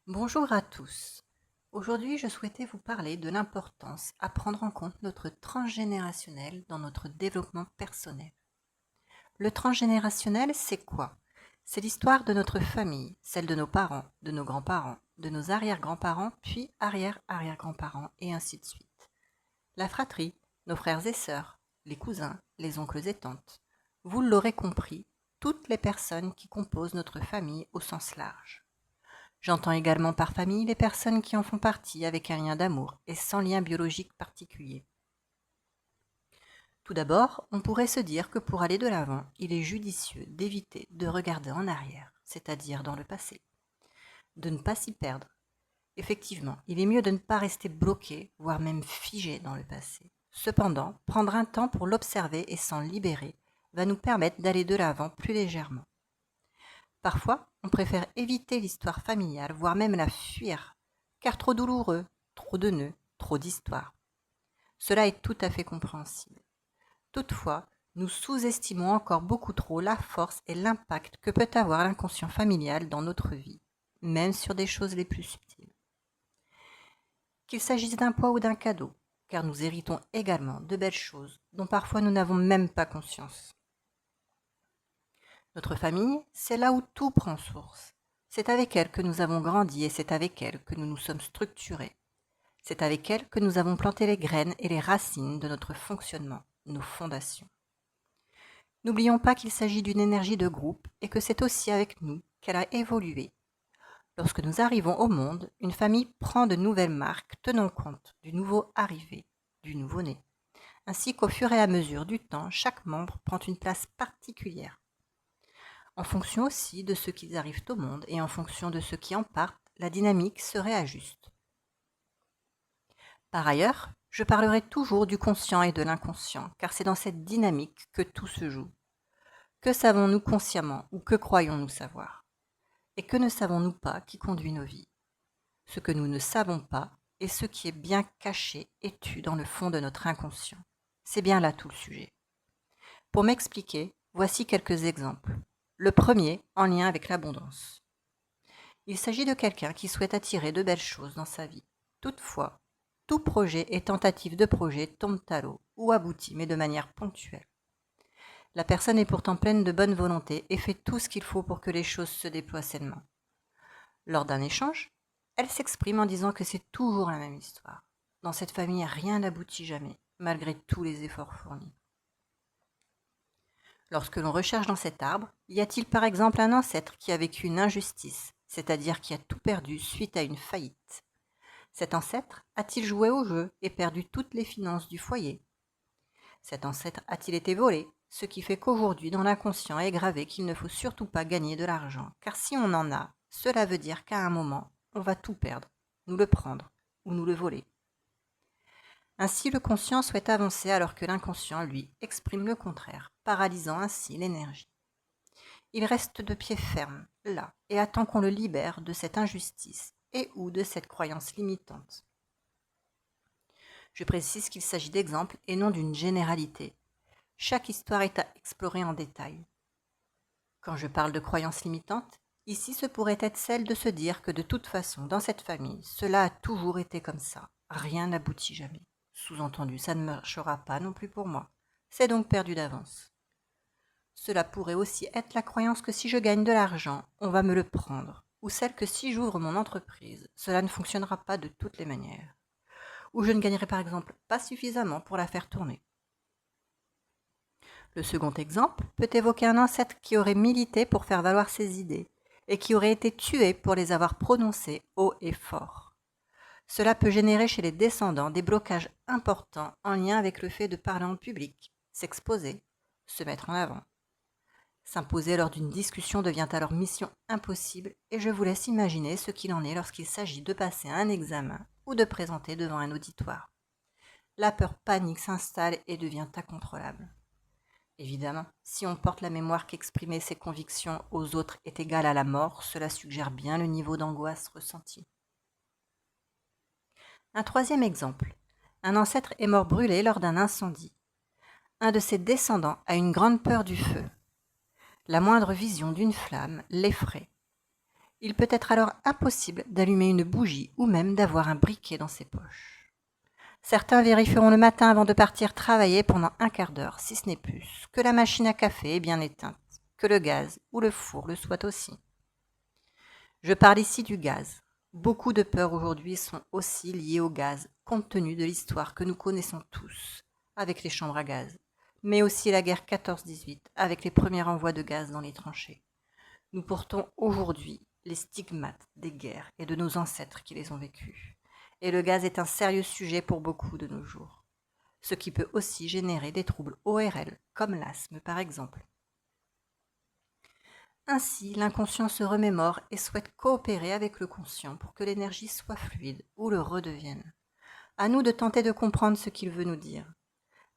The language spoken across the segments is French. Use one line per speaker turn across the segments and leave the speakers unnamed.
Bonjour à tous. Aujourd'hui, je souhaitais vous parler de l'importance à prendre en compte notre transgénérationnel dans notre développement personnel. Le transgénérationnel, c'est quoi? C'est l'histoire de notre famille, celle de nos parents, de nos grands-parents, de nos arrière-grands-parents, puis arrière-arrière-grands-parents, et ainsi de suite. La fratrie, nos frères et sœurs, les cousins, les oncles et tantes. Vous l'aurez compris, toutes les personnes qui composent notre famille au sens large. J'entends également par famille les personnes qui en font partie avec un lien d'amour et sans lien biologique particulier. Tout d'abord, on pourrait se dire que pour aller de l'avant, il est judicieux d'éviter de regarder en arrière, c'est-à-dire dans le passé, de ne pas s'y perdre. Effectivement, il est mieux de ne pas rester bloqué, voire même figé dans le passé. Cependant, prendre un temps pour l'observer et s'en libérer va nous permettre d'aller de l'avant plus légèrement. Parfois, on préfère éviter l'histoire familiale, voire même la fuir, car trop douloureux, trop de nœuds, trop d'histoires. Cela est tout à fait compréhensible. Toutefois, nous sous-estimons encore beaucoup trop la force et l'impact que peut avoir l'inconscient familial dans notre vie, même sur des choses les plus subtiles. Qu'il s'agisse d'un poids ou d'un cadeau, car nous héritons également de belles choses dont parfois nous n'avons même pas conscience. Notre famille, c'est là où tout prend source. C'est avec elle que nous avons grandi et c'est avec elle que nous nous sommes structurés. C'est avec elle que nous avons planté les graines et les racines de notre fonctionnement, nos fondations. N'oublions pas qu'il s'agit d'une énergie de groupe et que c'est aussi avec nous qu'elle a évolué. Lorsque nous arrivons au monde, une famille prend de nouvelles marques tenant compte du nouveau arrivé, du nouveau-né. Ainsi qu'au fur et à mesure du temps, chaque membre prend une place particulière. En fonction aussi de ceux qui arrivent au monde et en fonction de ceux qui en partent, la dynamique se réajuste. Par ailleurs, je parlerai toujours du conscient et de l'inconscient, car c'est dans cette dynamique que tout se joue. Que savons-nous consciemment ou que croyons-nous savoir? Et que ne savons-nous pas qui conduit nos vies? Ce que nous ne savons pas est ce qui est bien caché et tu dans le fond de notre inconscient. C'est bien là tout le sujet. Pour m'expliquer, voici quelques exemples. Le premier, en lien avec l'abondance. Il s'agit de quelqu'un qui souhaite attirer de belles choses dans sa vie. Toutefois, tout projet et tentative de projet tombe à l'eau ou aboutit, mais de manière ponctuelle. La personne est pourtant pleine de bonne volonté et fait tout ce qu'il faut pour que les choses se déploient sainement. Lors d'un échange, elle s'exprime en disant que c'est toujours la même histoire. Dans cette famille, rien n'aboutit jamais, malgré tous les efforts fournis. Lorsque l'on recherche dans cet arbre, y a-t-il par exemple un ancêtre qui a vécu une injustice, c'est-à-dire qui a tout perdu suite à une faillite? Cet ancêtre a-t-il joué au jeu et perdu toutes les finances du foyer? Cet ancêtre a-t-il été volé, ce qui fait qu'aujourd'hui dans l'inconscient est gravé qu'il ne faut surtout pas gagner de l'argent, car si on en a, cela veut dire qu'à un moment, on va tout perdre, nous le prendre ou nous le voler. Ainsi, le conscient souhaite avancer alors que l'inconscient, lui, exprime le contraire, paralysant ainsi l'énergie. Il reste de pied ferme, là, et attend qu'on le libère de cette injustice et ou de cette croyance limitante. Je précise qu'il s'agit d'exemples et non d'une généralité. Chaque histoire est à explorer en détail. Quand je parle de croyance limitante, ici ce pourrait être celle de se dire que de toute façon, dans cette famille, cela a toujours été comme ça, rien n'aboutit jamais. Sous-entendu, ça ne marchera pas non plus pour moi. C'est donc perdu d'avance. Cela pourrait aussi être la croyance que si je gagne de l'argent, on va me le prendre, ou celle que si j'ouvre mon entreprise, cela ne fonctionnera pas de toutes les manières, ou je ne gagnerai par exemple pas suffisamment pour la faire tourner. Le second exemple peut évoquer un ancêtre qui aurait milité pour faire valoir ses idées, et qui aurait été tué pour les avoir prononcées haut et fort. Cela peut générer chez les descendants des blocages importants en lien avec le fait de parler en public, s'exposer, se mettre en avant. S'imposer lors d'une discussion devient alors mission impossible et je vous laisse imaginer ce qu'il en est lorsqu'il s'agit de passer un examen ou de présenter devant un auditoire. La peur panique s'installe et devient incontrôlable. Évidemment, si on porte la mémoire qu'exprimer ses convictions aux autres est égal à la mort, cela suggère bien le niveau d'angoisse ressenti. Un troisième exemple. Un ancêtre est mort brûlé lors d'un incendie. Un de ses descendants a une grande peur du feu. La moindre vision d'une flamme l'effraie. Il peut être alors impossible d'allumer une bougie ou même d'avoir un briquet dans ses poches. Certains vérifieront le matin avant de partir travailler pendant un quart d'heure, si ce n'est plus, que la machine à café est bien éteinte, que le gaz ou le four le soit aussi. Je parle ici du gaz. Beaucoup de peurs aujourd'hui sont aussi liées au gaz, compte tenu de l'histoire que nous connaissons tous, avec les chambres à gaz, mais aussi la guerre 14-18, avec les premiers envois de gaz dans les tranchées. Nous portons aujourd'hui les stigmates des guerres et de nos ancêtres qui les ont vécues. Et le gaz est un sérieux sujet pour beaucoup de nos jours, ce qui peut aussi générer des troubles ORL, comme l'asthme par exemple. Ainsi, l'inconscient se remémore et souhaite coopérer avec le conscient pour que l'énergie soit fluide ou le redevienne. À nous de tenter de comprendre ce qu'il veut nous dire.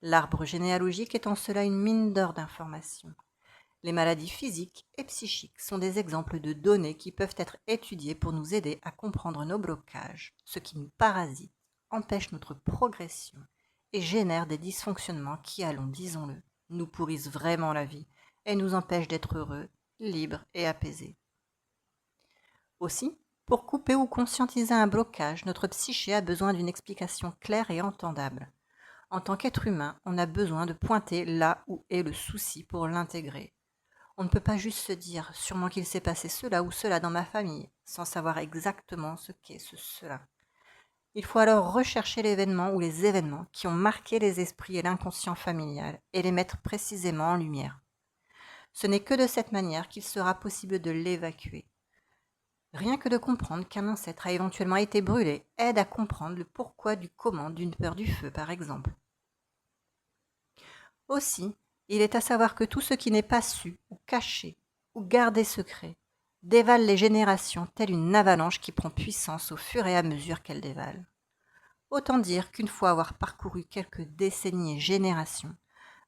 L'arbre généalogique est en cela une mine d'or d'informations. Les maladies physiques et psychiques sont des exemples de données qui peuvent être étudiées pour nous aider à comprendre nos blocages, ce qui nous parasite, empêche notre progression et génère des dysfonctionnements qui, allons, disons-le, nous pourrissent vraiment la vie et nous empêchent d'être heureux, libres et apaisés. Aussi, pour couper ou conscientiser un blocage, notre psyché a besoin d'une explication claire et entendable. En tant qu'être humain, on a besoin de pointer là où est le souci pour l'intégrer. On ne peut pas juste se dire « sûrement qu'il s'est passé cela ou cela dans ma famille » sans savoir exactement ce qu'est ce cela. Il faut alors rechercher l'événement ou les événements qui ont marqué les esprits et l'inconscient familial et les mettre précisément en lumière. Ce n'est que de cette manière qu'il sera possible de l'évacuer. Rien que de comprendre qu'un ancêtre a éventuellement été brûlé aide à comprendre le pourquoi du comment d'une peur du feu par exemple. Aussi, il est à savoir que tout ce qui n'est pas su, ou caché, ou gardé secret, dévale les générations telle une avalanche qui prend puissance au fur et à mesure qu'elle dévale. Autant dire qu'une fois avoir parcouru quelques décennies et générations,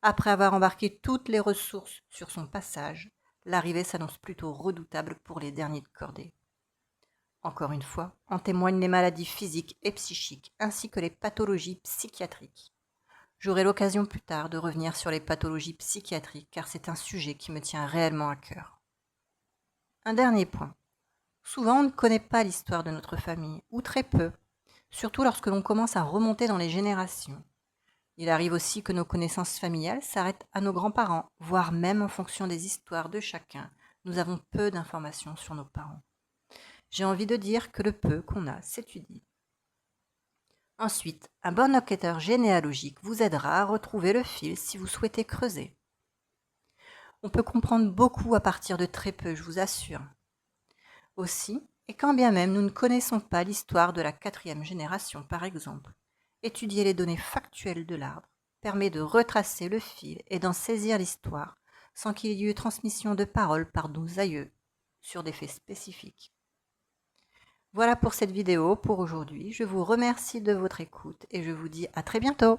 après avoir embarqué toutes les ressources sur son passage, l'arrivée s'annonce plutôt redoutable pour les derniers de cordée. Encore une fois, en témoignent les maladies physiques et psychiques, ainsi que les pathologies psychiatriques. J'aurai l'occasion plus tard de revenir sur les pathologies psychiatriques car c'est un sujet qui me tient réellement à cœur. Un dernier point. Souvent on ne connaît pas l'histoire de notre famille, ou très peu, surtout lorsque l'on commence à remonter dans les générations. Il arrive aussi que nos connaissances familiales s'arrêtent à nos grands-parents, voire même en fonction des histoires de chacun. Nous avons peu d'informations sur nos parents. J'ai envie de dire que le peu qu'on a s'étudie. Ensuite, un bon enquêteur généalogique vous aidera à retrouver le fil si vous souhaitez creuser. On peut comprendre beaucoup à partir de très peu, je vous assure. Aussi, et quand bien même nous ne connaissons pas l'histoire de la 4e génération par exemple, étudier les données factuelles de l'arbre permet de retracer le fil et d'en saisir l'histoire sans qu'il y ait eu transmission de paroles par nos aïeux sur des faits spécifiques. Voilà pour cette vidéo pour aujourd'hui. Je vous remercie de votre écoute et je vous dis à très bientôt.